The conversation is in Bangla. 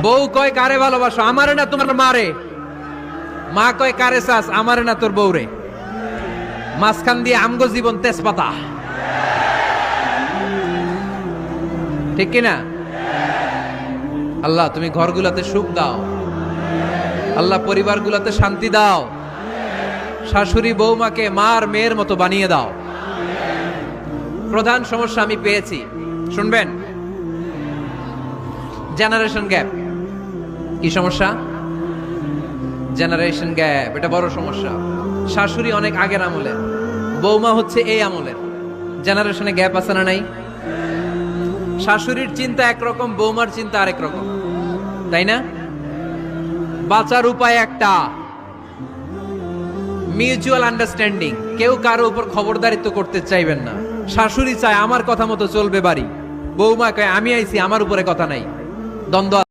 বউ কয় কারে ভালোবাসো, আমারে না তোমার মারে। মা কয় কারে চাস, আমারে না তোর বউরে। মাঝখান দিয়ে আমগো জীবন তেজপাতা, ঠিক কিনা? আল্লাহ তুমি ঘরগুলাতে সুখ দাও, আল্লাহ পরিবারগুলাতে শান্তি দাও, শাশুড়ি বৌমাকে মার মেয়ের মতো বানিয়ে দাও। প্রধান সমস্যা আমি পেয়েছি, শুনবেন। Generation gap. কি সমস্যা? জেনারেশন গ্যাপ, এটা বড় সমস্যা। শাশুড়ি অনেক আগের আমলের, বৌমা হচ্ছে এই আমলের। জেনারেশনে গ্যাপ আছে না নাই? শাশুড়ির চিন্তা একরকম, বৌমার চিন্তা আরেক রকম, তাই না? বাঁচার উপায় একটা, মিউচুয়াল আন্ডারস্ট্যান্ডিং। কেউ কারো উপর খবরদারিত্ব করতে চাইবেন না। শাশুড়ি চায় আমার কথা মতো চলবে বাড়ি, বৌমা কয় আমি আইছি আমার উপরে কথা নাই। দ্বন্দ্ব